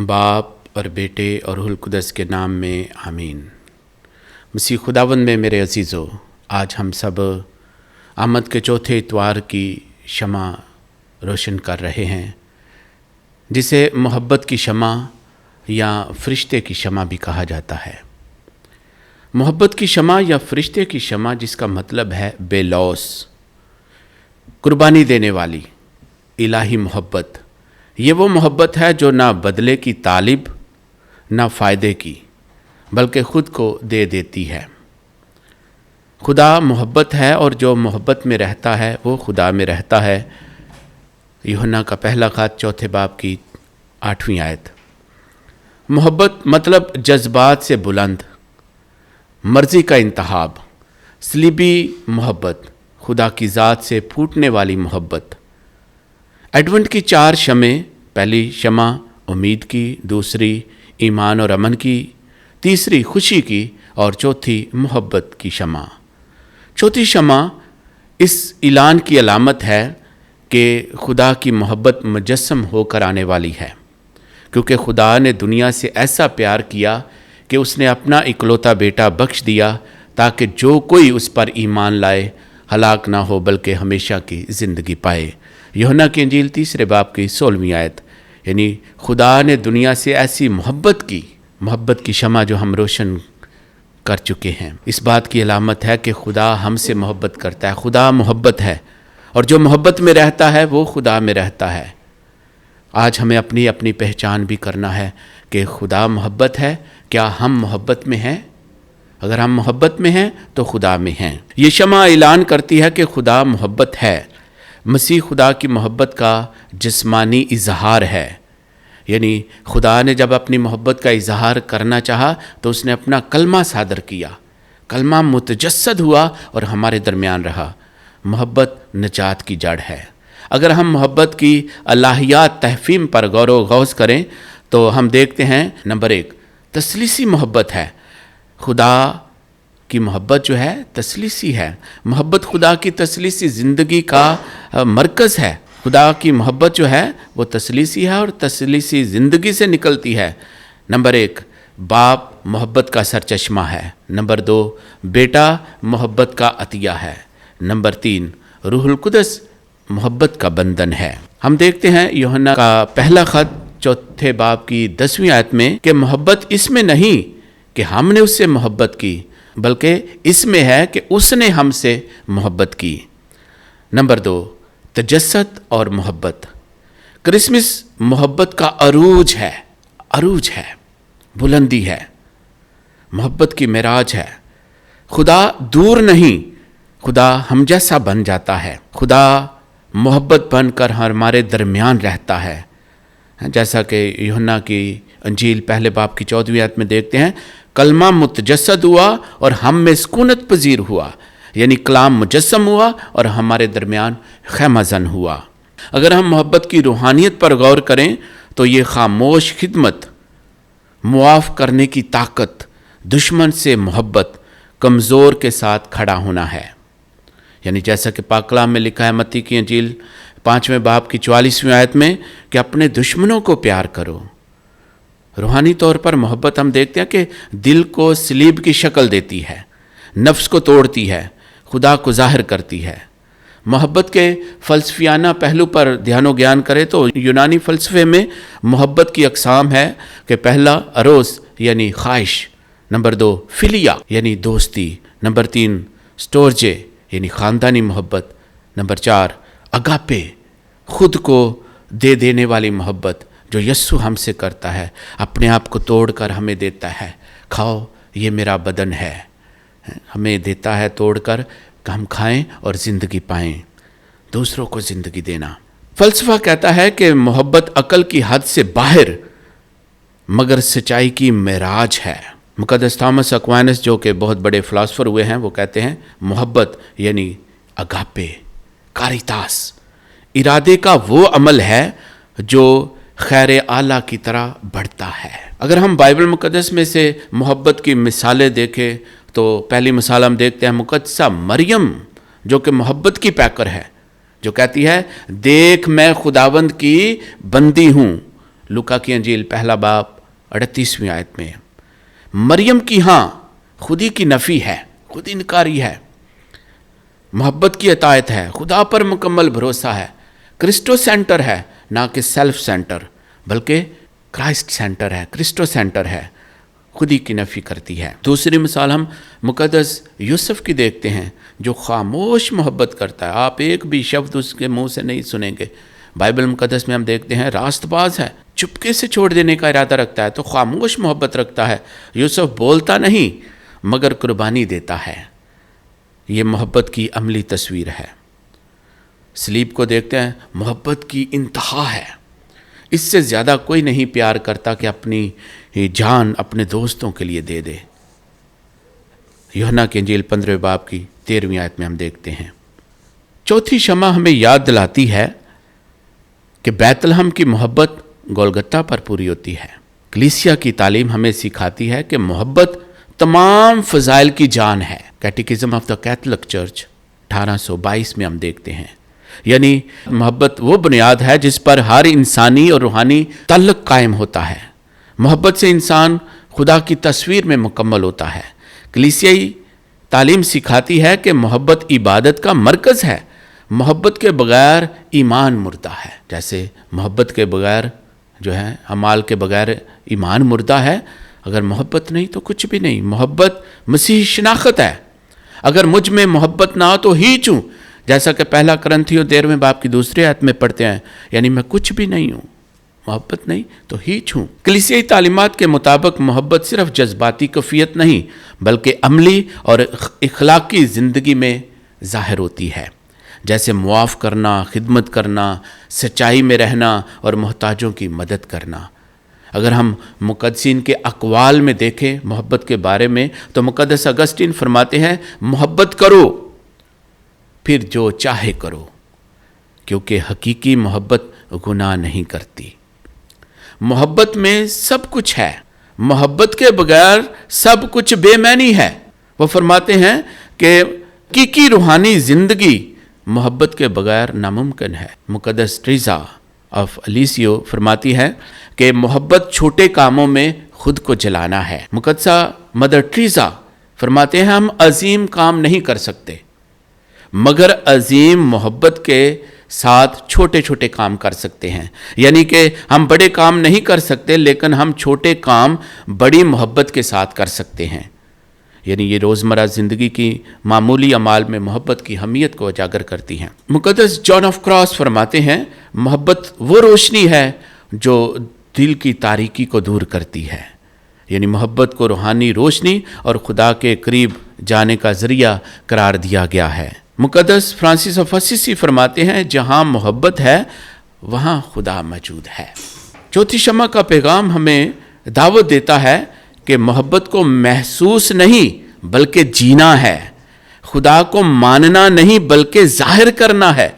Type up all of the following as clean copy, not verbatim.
باپ اور بیٹے اور روح القدس کے نام میں آمین۔ مسیح خداوند میں میرے عزیزو، آج ہم سب آمد کے چوتھے اتوار کی شمع روشن کر رہے ہیں، جسے محبت کی شمع یا فرشتے کی شمع بھی کہا جاتا ہے۔ محبت کی شمع یا فرشتے کی شمع، جس کا مطلب ہے بے لوث، قربانی دینے والی الہی محبت۔ یہ وہ محبت ہے جو نہ بدلے کی طالب، نہ فائدے کی، بلکہ خود کو دے دیتی ہے۔ خدا محبت ہے، اور جو محبت میں رہتا ہے وہ خدا میں رہتا ہے۔ یوحنا کا پہلا خط چوتھے باب کی 8ویں آیت۔ محبت مطلب جذبات سے بلند، مرضی کا انتخاب، صلیبی محبت، خدا کی ذات سے پھوٹنے والی محبت۔ ایڈونٹ کی 4 شمعیں، پہلی شمع امید کی، دوسری ایمان اور امن کی، تیسری خوشی کی، اور چوتھی محبت کی شمع۔ چوتھی شمع اس اعلان کی علامت ہے کہ خدا کی محبت مجسم ہو کر آنے والی ہے، کیونکہ خدا نے دنیا سے ایسا پیار کیا کہ اس نے اپنا اکلوتا بیٹا بخش دیا، تاکہ جو کوئی اس پر ایمان لائے ہلاک نہ ہو بلکہ ہمیشہ کی زندگی پائے۔ یوحنا کی انجیل 3 باب کی 16ویں آیت۔ یعنی خدا نے دنیا سے ایسی محبت کی شمع جو ہم روشن کر چکے ہیں۔ اس بات کی علامت ہے کہ خدا ہم سے محبت کرتا ہے۔ خدا محبت ہے، اور جو محبت میں رہتا ہے وہ خدا میں رہتا ہے۔ آج ہمیں اپنی پہچان بھی کرنا ہے کہ خدا محبت ہے۔ کیا ہم محبت میں ہیں؟ اگر ہم محبت میں ہیں تو خدا میں ہیں۔ یہ شمع اعلان کرتی ہے کہ خدا محبت ہے۔ مسیح خدا کی محبت کا جسمانی اظہار ہے۔ یعنی خدا نے جب اپنی محبت کا اظہار کرنا چاہا تو اس نے اپنا کلمہ صادر کیا۔ کلمہ متجسد ہوا اور ہمارے درمیان رہا۔ محبت نجات کی جڑ ہے۔ اگر ہم محبت کی الہیات تفہیم پر غور و غوض کریں تو ہم دیکھتے ہیں، نمبر 1، تثلیثی محبت ہے۔ خدا کی محبت جو ہے تثلیثی ہے۔ محبت خدا کی تثلیثی زندگی کا مرکز ہے۔ خدا کی محبت جو ہے وہ تثلیثی ہے اور تثلیثی زندگی سے نکلتی ہے۔ نمبر 1، باپ محبت کا سرچشمہ ہے۔ نمبر 2، بیٹا محبت کا عطیہ ہے۔ نمبر 3، روح القدس محبت کا بندھن ہے۔ ہم دیکھتے ہیں یوحنا کا پہلا خط چوتھے باب کی 10ویں آیت میں کہ محبت اس میں نہیں کہ ہم نے اس سے محبت کی، بلکہ اس میں ہے کہ اس نے ہم سے محبت کی۔ نمبر 2، تجسد اور محبت۔ کرسمس محبت کا عروج ہے، بلندی ہے، محبت کی معراج ہے۔ خدا دور نہیں، خدا ہم جیسا بن جاتا ہے۔ خدا محبت بن کر ہمارے درمیان رہتا ہے، جیسا کہ یوحنا کی انجیل پہلے باب کی 14ویں آیت میں دیکھتے ہیں، کلمہ متجسد ہوا اور ہم میں سکونت پذیر ہوا۔ یعنی کلام مجسم ہوا اور ہمارے درمیان خیمہ زن ہوا۔ اگر ہم محبت کی روحانیت پر غور کریں تو یہ خاموش خدمت، معاف کرنے کی طاقت، دشمن سے محبت، کمزور کے ساتھ کھڑا ہونا ہے۔ یعنی جیسا کہ پاک کلام میں لکھا ہے متی کی انجیل 5ویں باب کی 44ویں آیت میں کہ اپنے دشمنوں کو پیار کرو۔ روحانی طور پر محبت ہم دیکھتے ہیں کہ دل کو صلیب کی شکل دیتی ہے، نفس کو توڑتی ہے، خدا کو ظاہر کرتی ہے۔ محبت کے فلسفیانہ پہلو پر دھیان و گیان کرے تو یونانی فلسفے میں محبت کی اقسام ہے کہ پہلا اروس یعنی خواہش، نمبر 2 فلیا یعنی دوستی، نمبر 3 سٹورجے یعنی خاندانی محبت، نمبر 4 اگاپے خود کو دے دینے والی محبت جو یسوع ہم سے کرتا ہے، اپنے آپ کو توڑ کر ہمیں دیتا ہے۔ کھاؤ، یہ میرا بدن ہے، ہمیں دیتا ہے توڑ کر کہ ہم کھائیں اور زندگی پائیں، دوسروں کو زندگی دینا۔ فلسفہ کہتا ہے کہ محبت عقل کی حد سے باہر مگر سچائی کی معراج ہے۔ مقدس تھامس اکوائنس جو کہ بہت بڑے فلاسفر ہوئے ہیں، وہ کہتے ہیں محبت یعنی اگاپے، کاریتاس، ارادے کا وہ عمل ہے جو خیر اعلیٰ کی طرح بڑھتا ہے۔ اگر ہم بائبل مقدس میں سے محبت کی مثالیں دیکھیں تو پہلی مثال ہم دیکھتے ہیں مقدسہ مریم، جو کہ محبت کی پیکر ہے، جو کہتی ہے، دیکھ میں خداوند کی بندی ہوں، लूका की अंजील पहला बाब 38वीं आयत में। मरियम की हाँ खुदी की नफ़ी है, खुद इनकारी है, मोहब्बत की अतायत है, खुदा पर मुकम्मल भरोसा है, क्रिस्टो सेंटर है, ना कि सेल्फ सेंटर बल्कि क्राइस्ट सेंटर है, क्रिस्टो सेंटर है, खुदी की नफ़ी करती है। दूसरी मिसाल हम मुक़द्दस यूसुफ की देखते हैं जो खामोश मोहब्बत करता है। आप एक भी शब्द उसके मुंह से नहीं सुनेंगे। बाइबल मुक़द्दस में हम देखते हैं रास्तबाज है, चुपके से छोड़ देने का इरादा रखता है तो खामोश मोहब्बत रखता है। यूसुफ बोलता नहीं मगर कुर्बानी देता है। ये मोहब्बत की अमली तस्वीर है। सलीब को देखते हैं, मोहब्बत की इंतहा है। इससे ज़्यादा कोई नहीं प्यार करता कि अपनी जान अपने दोस्तों के लिए दे दे। यूहन्ना की इंजील 15वें बाब की 13वीं आयत में हम देखते हैं। चौथी शमा हमें याद दिलाती है कि बैतलहम की मोहब्बत गोलगत्ता पर पूरी होती है। कलीसिया की तालीम हमें सिखाती है कि मोहब्बत तमाम फ़ज़ाइल की जान है। कैटेकिज्म ऑफ द कैथोलिक चर्च 1822 में हम देखते हैं। यानी मोहब्बत वो बुनियाद है जिस पर हर इंसानी और रूहानी ताल्लुक़ कायम होता है। मोहब्बत से इंसान खुदा की तस्वीर में मुकम्मल होता है। कलीसियाई तालीम सिखाती है कि मोहब्बत इबादत का मरकज़ है। मोहब्बत के बगैर ईमान मुर्दा है। जैसे मोहब्बत के बगैर जो है, अमाल के बगैर ईमान मुर्दा है। अगर मोहब्बत नहीं तो कुछ भी नहीं। मोहब्बत मसीह शनाख्त है। अगर मुझ में मोहब्बत ना हो तो हीच हूँ, जैसा कि पहला करंथियों 13वें बाब की 2 आयत में पढ़ते हैं। यानी मैं कुछ भी नहीं हूँ, मोहब्बत नहीं तो हीच हूँ। कलीसियाई तालीमात के मुताबिक मोहब्बत सिर्फ जज्बाती कैफियत नहीं बल्कि अमली और इखलाकी ज़िंदगी में ज़ाहिर होती है। जैसे मुआफ़ करना, खिदमत करना, सच्चाई में रहना और मोहताजों की मदद करना। अगर हम मुक़द्दसीन के अक़वाल में देखें मोहब्बत के बारे में तो मुक़द्दस अगस्टीन फरमाते हैं, मोहब्बत करो फिर जो चाहे करो, क्योंकि हकीकी मोहब्बत गुनाह नहीं करती। मोहब्बत में सब कुछ है। मोहब्बत के बगैर सब कुछ बेमैनी है। वो फरमाते हैं कि हकीकी रूहानी ज़िंदगी मोहब्बत के बगैर नामुमकिन है। मुक़द्दस ट्रीज़ा ऑफ अलीसियो फरमाती है कि मोहब्बत छोटे कामों में खुद को जलाना है। मुक़द्दसा मदर ट्रीज़ा फरमाते हैं, हम अजीम काम नहीं कर सकते मगर अजीम मोहब्बत के साथ छोटे छोटे काम कर सकते हैं। यानी कि हम बड़े काम नहीं कर सकते लेकिन हम छोटे काम बड़ी मोहब्बत के साथ कर सकते हैं। यानी ये रोज़मर्रा ज़िंदगी की मामूली अमाल में मोहब्बत की अहमियत को उजागर करती हैं। मुक़द्दस जॉन ऑफ क्रॉस फरमाते हैं, मोहब्बत वो रोशनी है जो दिल की तारीकी को दूर करती है। यानी मोहब्बत को रूहानी रोशनी और खुदा के करीब जाने का ज़रिया करार दिया गया है। मुक़द्दस फ्रांसिस ऑफ असीसी फरमाते हैं, जहाँ मोहब्बत है वहाँ खुदा मौजूद है। चौथी शमा का पैगाम हमें दावत देता है कि मोहब्बत को महसूस नहीं बल्कि जीना है। खुदा को मानना नहीं बल्कि जाहिर करना है।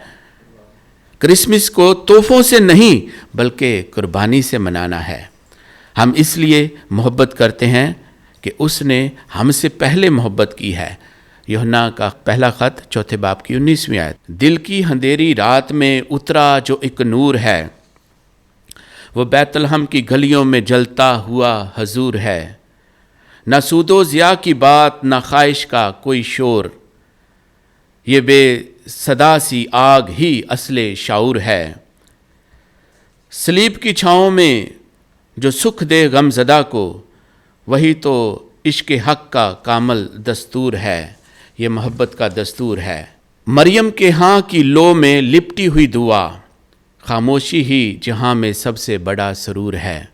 क्रिसमस को तोहफों से नहीं बल्कि कुर्बानी से मनाना है। हम इसलिए मोहब्बत करते हैं कि उसने हमसे पहले मोहब्बत की है। यूहन्ना का पहला ख़त 4 बाब की 19वीं आयत। दिल की अंधेरी रात में उतरा जो एक नूर है, वो बैतलहम की गलियों में जलता हुआ हजूर है। न सूदो ज़िया की बात, न ख्वाहिश का कोई शोर, ये बेसदा सी आग ही असले शाऊर है। सलीब की छाँव में जो सुख दे गमज़दा को, वही तो इश्क़ हक़ का कामल दस्तूर है। ये मोहब्बत का दस्तूर है। मरियम के हाँ की लो में लिपटी हुई दुआ, खामोशी ही जहाँ में सबसे बड़ा सरूर है।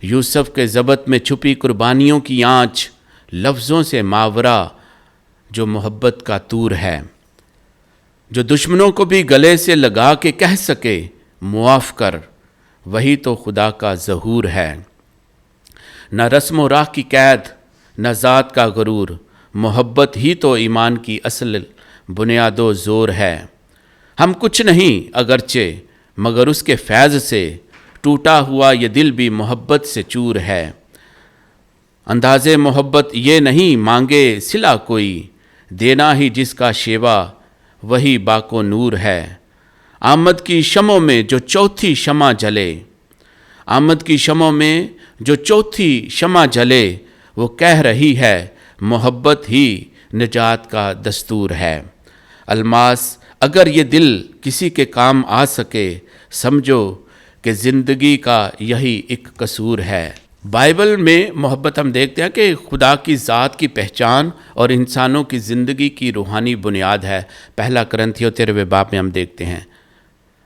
यूसुफ के ज़बत में छुपी कुर्बानियों की आँच, लफ्ज़ों से मावरा जो मोहब्बत का तूर है। जो दुश्मनों को भी गले से लगा के कह सके मुआफ़ कर, वही तो खुदा का ज़हूर है। न रस्म राह की कैद, न ज़ात का गरूर, मोहब्बत ही तो ईमान की असल बुनियादो ज़ोर है। हम कुछ नहीं अगरचे मगर उसके फैज़ से, टूटा हुआ ये दिल भी मोहब्बत से चूर है। अंदाज़े मोहब्बत ये नहीं मांगे सिला कोई, देना ही जिसका शेवा वही बाको नूर है। आमद की शमों में जो चौथी शमा जले, آمد کی شمعوں میں جو چوتھی شمع جلے وہ کہہ رہی ہے محبت ہی نجات کا دستور ہے۔ الماس اگر یہ دل کسی کے کام آ سکے سمجھو کہ زندگی کا یہی ایک قصور ہے۔ بائبل میں محبت ہم دیکھتے ہیں کہ خدا کی ذات کی پہچان اور انسانوں کی زندگی کی روحانی بنیاد ہے۔ پہلا کرنتھیوں 13 باب میں ہم دیکھتے ہیں،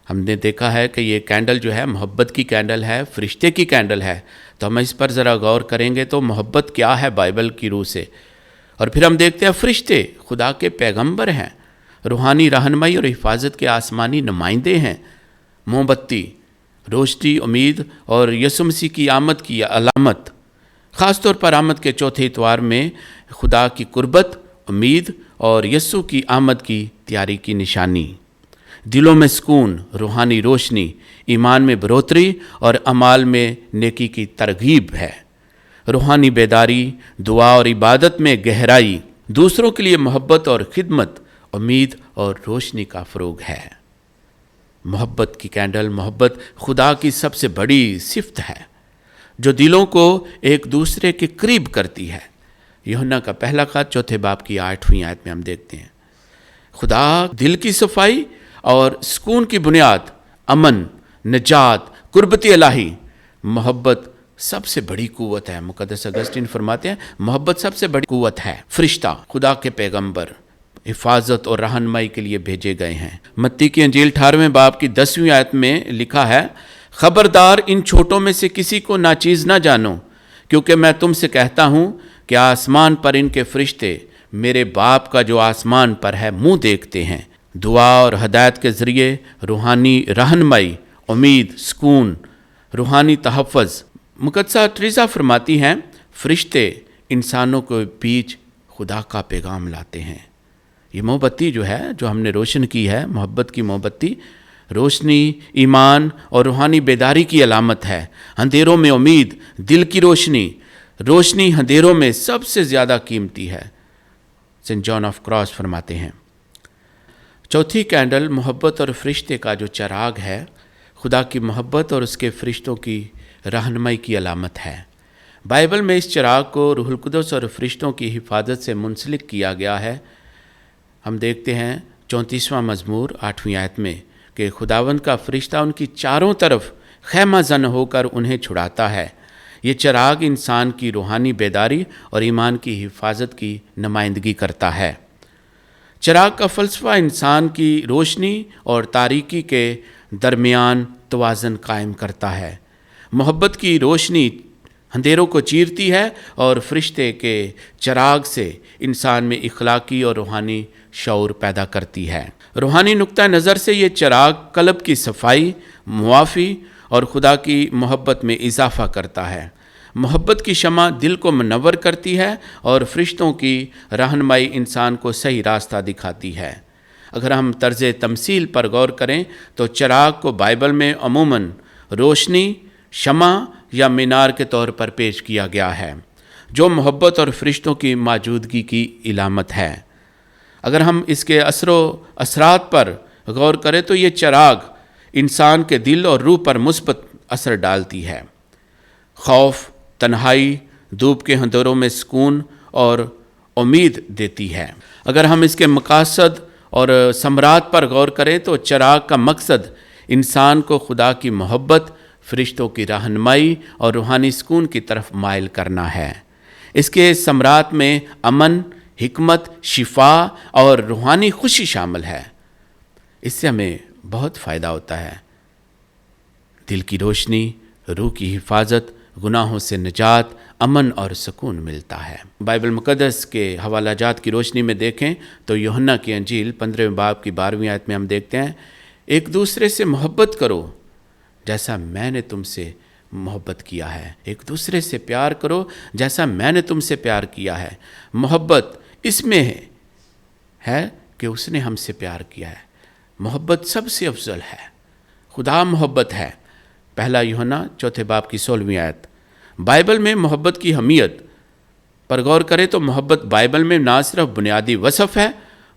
ہم نے دیکھا ہے کہ یہ کینڈل جو ہے محبت کی کینڈل ہے، فرشتے کی کینڈل ہے۔ تو ہم اس پر ذرا غور کریں گے تو محبت کیا ہے بائبل کی روح سے، اور پھر ہم دیکھتے ہیں فرشتے خدا کے پیغمبر ہیں، روحانی رہنمائی اور حفاظت کے آسمانی نمائندے ہیں۔ موم بتی، روشنی، امید اور یسوع مسیح کی آمد کی علامت، خاص طور پر آمد کے چوتھے اتوار میں خدا کی قربت، امید اور یسوع کی آمد کی تیاری کی نشانی۔ دلوں میں سکون، روحانی روشنی، ایمان میں بڑھوتری اور اعمال میں نیکی کی ترغیب ہے۔ روحانی بیداری، دعا اور عبادت میں گہرائی، دوسروں کے لیے محبت اور خدمت، امید اور روشنی کا فروغ ہے۔ محبت کی کینڈل، محبت خدا کی سب سے بڑی صفت ہے جو دلوں کو ایک دوسرے کے قریب کرتی ہے۔ یوحنا کا پہلا خط 4 باب کی 8ویں آیت میں ہم دیکھتے ہیں خدا دل کی صفائی اور سکون کی بنیاد، امن، نجات، قربت الہی، محبت سب سے بڑی قوت ہے۔ مقدس اگسٹین فرماتے ہیں محبت سب سے بڑی قوت ہے۔ فرشتہ خدا کے پیغمبر حفاظت اور رہنمائی کے لیے بھیجے گئے ہیں۔ متی کی انجیل 18 باب کی 10ویں آیت میں لکھا ہے، خبردار ان چھوٹوں میں سے کسی کو ناچیز نہ جانو، کیونکہ میں تم سے کہتا ہوں کہ آسمان پر ان کے فرشتے میرے باپ کا جو آسمان پر ہے منہ دیکھتے ہیں۔ دعا اور ہدایت کے ذریعے روحانی رہنمائی، امید، سکون، روحانی تحفظ۔ مقدسہ ٹریزا فرماتی ہیں فرشتے انسانوں کے بیچ خدا کا پیغام لاتے ہیں۔ یہ موم بتی جو ہے، جو ہم نے روشن کی ہے، محبت کی موم بتی، روشنی، ایمان اور روحانی بیداری کی علامت ہے۔ اندھیروں میں امید، دل کی روشنی، روشنی اندھیروں میں سب سے زیادہ قیمتی ہے، سینٹ جان آف کراس فرماتے ہیں۔ چوتھی کینڈل محبت اور فرشتے کا جو چراغ ہے، خدا کی محبت اور اس کے فرشتوں کی رہنمائی کی علامت ہے۔ بائبل میں اس چراغ کو روح القدس اور فرشتوں کی حفاظت سے منسلک کیا گیا ہے۔ ہم دیکھتے ہیں 34واں مزمور 8ویں آیت میں کہ خداوند کا فرشتہ ان کی چاروں طرف خیمہ زن ہو کر انہیں چھڑاتا ہے۔ یہ چراغ انسان کی روحانی بیداری اور ایمان کی حفاظت کی نمائندگی کرتا ہے۔ چراغ کا فلسفہ انسان کی روشنی اور تاریکی کے درمیان توازن قائم کرتا ہے۔ محبت کی روشنی اندھیروں کو چیرتی ہے اور فرشتے کے چراغ سے انسان میں اخلاقی اور روحانی شعور پیدا کرتی ہے۔ روحانی نقطہ نظر سے یہ چراغ قلب کی صفائی، معافی اور خدا کی محبت میں اضافہ کرتا ہے۔ محبت کی شمع دل کو منور کرتی ہے اور فرشتوں کی رہنمائی انسان کو صحیح راستہ دکھاتی ہے۔ اگر ہم طرز تمثیل پر غور کریں تو چراغ کو بائبل میں عموماً روشنی، شمع یا مینار کے طور پر پیش کیا گیا ہے، جو محبت اور فرشتوں کی موجودگی کی علامت ہے۔ اگر ہم اس کے اثر و اثرات پر غور کریں تو یہ چراغ انسان کے دل اور روح پر مثبت اثر ڈالتی ہے۔ خوف، تنہائی، دھوپ کے اندھیروں میں سکون اور امید دیتی ہے۔ اگر ہم اس کے مقاصد اور ثمرات پر غور کریں تو چراغ کا مقصد انسان کو خدا کی محبت، فرشتوں کی رہنمائی اور روحانی سکون کی طرف مائل کرنا ہے۔ اس کے ثمرات میں امن، حکمت، شفا اور روحانی خوشی شامل ہے۔ اس سے ہمیں بہت فائدہ ہوتا ہے۔ دل کی روشنی، روح کی حفاظت، گناہوں سے نجات، امن اور سکون ملتا ہے۔ بائبل مقدس کے حوالہ جات کی روشنی میں دیکھیں تو یوحنا کی انجیل 15 باب کی 12ویں آیت میں ہم دیکھتے ہیں، ایک دوسرے سے محبت کرو جیسا میں نے تم سے محبت کیا ہے۔ ایک دوسرے سے پیار کرو جیسا میں نے تم سے پیار کیا ہے۔ محبت اس میں ہے کہ اس نے ہم سے پیار کیا ہے۔ محبت سب سے افضل ہے۔ خدا محبت ہے۔ پہلا یوحنا 4 باب کی 16ویں آیت۔ بائبل میں محبت کی اہمیت پر غور کریں تو محبت بائبل میں نہ صرف بنیادی وصف ہے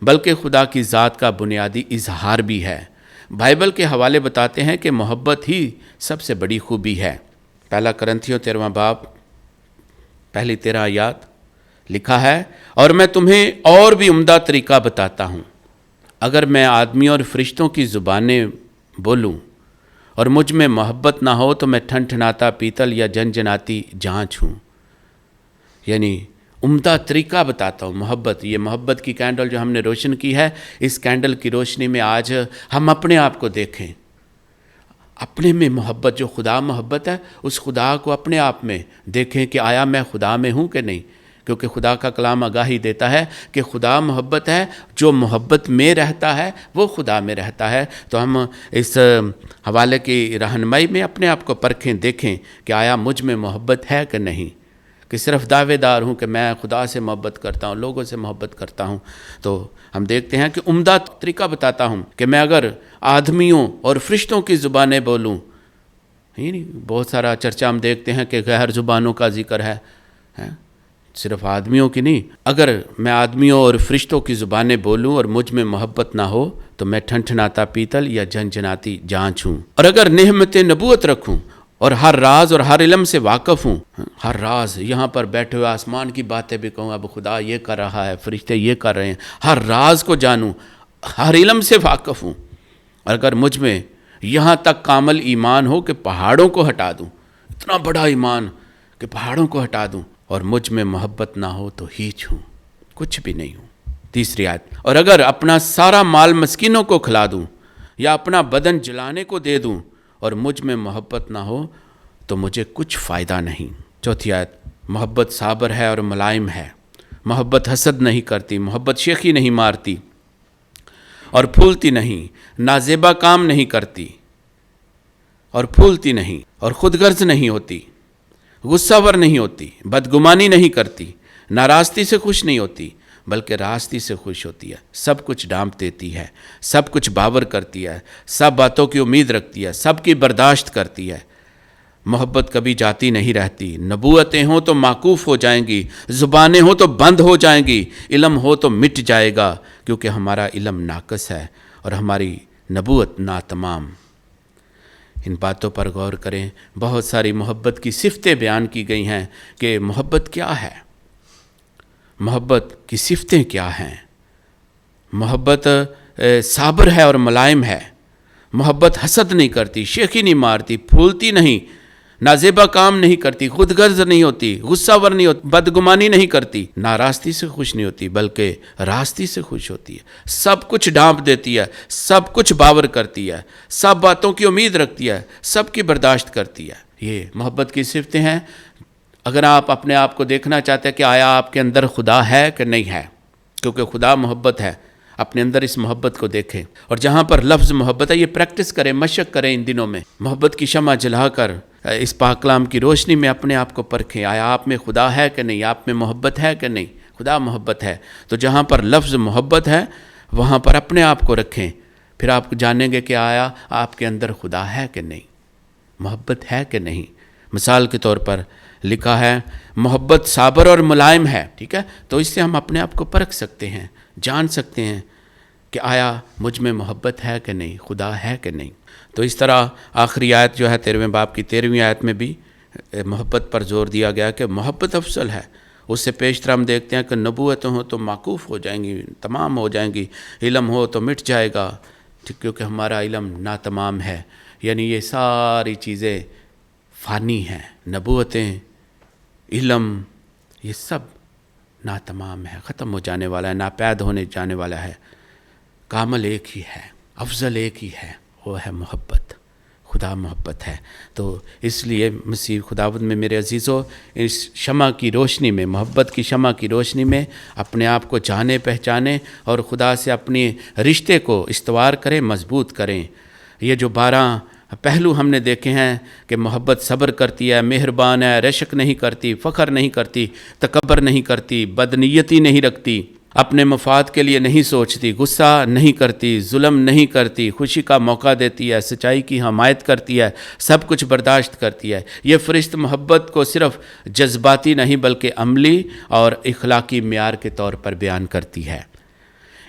بلکہ خدا کی ذات کا بنیادی اظہار بھی ہے۔ بائبل کے حوالے بتاتے ہیں کہ محبت ہی سب سے بڑی خوبی ہے۔ पहला करंथियों 13वां बाब पहली 13 आयत लिखा है, और मैं तुम्हें और भी उम्दा तरीका बताता हूँ। अगर मैं आदमियों और फरिश्तों की ज़ुबानें बोलूँ और मुझ में मोहब्बत ना हो तो मैं ठनठनाता पीतल या जनजनाती जाँच हूँ। यानी उम्दा तरीका बताता हूँ मोहब्बत। ये मोहब्बत की कैंडल जो हमने रोशन की है, इस कैंडल की रोशनी में आज हम अपने आप को देखें, अपने में मोहब्बत, जो खुदा मोहब्बत है उस खुदा को अपने आप में देखें कि आया मैं खुदा में हूँ कि नहीं। क्योंकि खुदा का कलाम आगाही देता है कि खुदा मोहब्बत है, जो मोहब्बत में रहता है वो खुदा में रहता है। तो हम इस हवाले की रहनुमाई में अपने आप को परखें, देखें कि आया मुझ में मोहब्बत है कि नहीं, कि सिर्फ दावेदार हूँ कि मैं खुदा से मोहब्बत करता हूँ, लोगों से मोहब्बत करता हूँ। तो हम देखते हैं कि उम्दा तरीका बताता हूँ कि मैं अगर आदमियों और फरिश्तों की ज़ुबानें बोलूँ, ये नहीं, बहुत सारा चर्चा हम देखते हैं कि गैर ज़ुबानों का जिक्र है, सिर्फ आदमियों की नहीं। अगर मैं आदमियों और फरिश्तों की ज़ुबानें बोलूँ और मुझ में मोहब्बत ना हो तो मैं ठनठनाता पीतल या जनजनाती जाँच हूँ। और अगर नेहमत नबूवत रखूँ और हर राज और हर इल्म से वाकफ़ हूँ, हर राज, यहाँ पर बैठे हुए आसमान की बातें भी कहूँ, अब खुदा ये कर रहा है, फरिश्ते ये कर रहे हैं, हर राज को जानूँ, हर इल्म से वाकफ़ हूँ। और अगर मुझ में यहाँ तक कामल ईमान हो कि पहाड़ों को हटा दूँ, इतना बड़ा ईमान कि पहाड़ों को हटा दूँ, और मुझ में मोहब्बत ना हो तो हीच हूँ, कुछ भी नहीं हूँ। तीसरी आयत, और अगर अपना सारा माल मस्कीनों को खिला दूँ या अपना बदन जलाने को दे दूँ और मुझ में मोहब्बत ना हो तो मुझे कुछ फ़ायदा नहीं। चौथी आयत, मोहब्बत साबर है और मुलायम है, मोहब्बत हसद नहीं करती, मोहब्बत शेखी नहीं मारती और फूलती नहीं, नाजेबा काम नहीं करती और फूलती नहीं और खुदगर्ज नहीं होती, गुस्सावर नहीं होती, बदगुमानी नहीं करती, नाराज़गी से खुश नहीं होती बल्कि रास्ती से खुश होती है, सब कुछ ढांप देती है, सब कुछ बावर करती है, सब बातों की उम्मीद रखती है, सब की बर्दाश्त करती है। मोहब्बत कभी जाती नहीं रहती। नबूवतें हों तो माकूफ हो जाएंगी, ज़ुबानें हों तो बंद हो जाएंगी, इल्म हो तो मिट जाएगा, क्योंकि हमारा इल्म नाकस है और हमारी नबूवत नातमाम। इन बातों पर गौर करें। बहुत सारी मोहब्बत की सिफ़तें बयान की गई हैं कि मोहब्बत क्या है, मोहब्बत की सिफ़तें क्या हैं। मोहब्बत साबर है और मुलायम है, मोहब्बत हसद नहीं करती, शेखी नहीं मारती, फूलती नहीं, नाजेबा काम नहीं करती, खुदगर्ज नहीं होती, गुस्सावर नहीं होती, बदगुमानी नहीं करती, नाराज़गी से खुश नहीं होती बल्कि रास्ती से खुश होती है, सब कुछ ढांप देती है, सब कुछ बावर करती है, सब बातों की उम्मीद रखती है, सब की बर्दाश्त करती है। ये मोहब्बत की सिफ़तें हैं। अगर आप अपने आप को देखना चाहते हैं कि आया आपके अंदर खुदा है कि नहीं है, क्योंकि खुदा मोहब्बत है, अपने अंदर इस मोहब्बत को देखें। और जहाँ पर लफ्ज़ मोहब्बत है, ये प्रैक्टिस करें, मशक करें इन दिनों में। मोहब्बत की शमा जलाकर इस पाक कलाम की रोशनी में अपने आप को परखें, आया आप में खुदा है कि नहीं, आप में मोहब्बत है कि नहीं। खुदा मोहब्बत है, तो जहाँ पर लफ्ज़ मोहब्बत है वहाँ पर अपने आप को रखें, फिर आप जानेंगे कि आया आपके अंदर खुदा है कि नहीं, मोहब्बत है कि नहीं। मिसाल के तौर पर लिखा है मोहब्बत साबर और मुलायम है, ठीक है, तो इससे हम अपने आप को परख सकते हैं, जान सकते हैं कि आया मुझ में मोहब्बत है कि नहीं, खुदा है कि नहीं। तो इस तरह आखिरी आयत जो है 13वें बाब की 13वीं आयत में भी मोहब्बत पर जोर दिया गया कि मोहब्बत अफसल है। उससे पेशतर हम देखते हैं कि नबूवत हो तो माकूफ हो जाएंगी, तमाम हो जाएंगी, इल्म हो तो मिट जाएगा, ठीक, क्योंकि हमारा इल्म नातमाम है। यानी ये सारी चीज़ें फ़ानी हैं, नबूवतें, इल्म, ये सब नातमाम है, ख़त्म हो जाने वाला है, नापैद होने जाने वाला है। कामल एक ही है, अफजल एक ही है, वो है मोहब्बत। खुदा मोहब्बत है। तो इसलिए मसीह खुदावंद में मेरे अजीज़ों, इस शमा की रोशनी में, मोहब्बत की शमा की रोशनी में अपने आप को जाने पहचाने और खुदा से अपने रिश्ते को इस्तवार करें, मजबूत करें। ये जो 12 पहलू हमने देखे हैं कि मोहब्बत सब्र करती है, मेहरबान है, रशक नहीं करती, फ़ख्र नहीं करती, तकब्बर नहीं करती, बदनीयती नहीं रखती, अपने मफाद के लिए नहीं सोचती, गुस्सा नहीं करती, जुल्म नहीं करती, खुशी का मौका देती है, सच्चाई की हमायत करती है, सब कुछ बर्दाश्त करती है। ये फ़रिश्त मोहब्बत को सिर्फ जज्बाती नहीं बल्कि अमली और इखलाकी म्यार के तौर पर बयान करती है।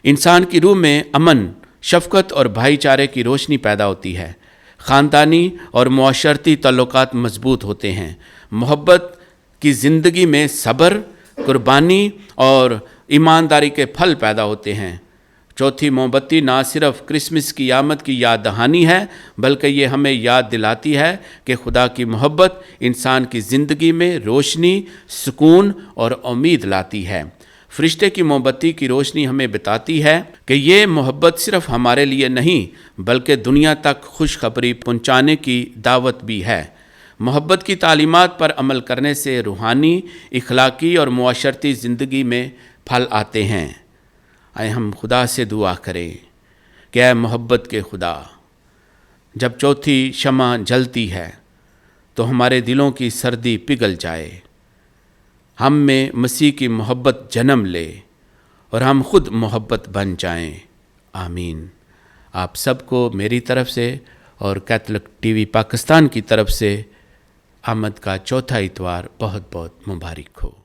इंसान की रूह में अमन, शफ़क़त और भाईचारे की रोशनी पैदा होती है। ख़ानदानी और मुआशरती ताल्लुकात मजबूत होते हैं। मोहब्बत की ज़िंदगी में सब्र, कुर्बानी और ईमानदारी के फल पैदा होते हैं। चौथी मोमबत्ती ना सिर्फ क्रिसमस की आमद की याद दहानी है, बल्कि ये हमें याद दिलाती है कि खुदा की मोहब्बत इंसान की ज़िंदगी में रोशनी, सुकून और उम्मीद लाती है। फरिश्ते की मोमबत्ती की रोशनी हमें बताती है कि ये मोहब्बत सिर्फ हमारे लिए नहीं, बल्कि दुनिया तक खुशखबरी पहुंचाने की दावत भी है। मोहब्बत की तालीमात पर अमल करने से रूहानी, इखलाकी और मुआशरती ज़िंदगी में फल आते हैं। आए हम खुदा से दुआ करें कि ऐ मोहब्बत के खुदा, जब चौथी शमा जलती है तो हमारे दिलों की सर्दी पिघल जाए, हम में मसीह की मोहब्बत जन्म ले और हम खुद मोहब्बत बन जाएं। आमीन। आप सबको मेरी तरफ से और कैथलिक टीवी पाकिस्तान की तरफ से आमद का चौथा इतवार बहुत बहुत मुबारक हो।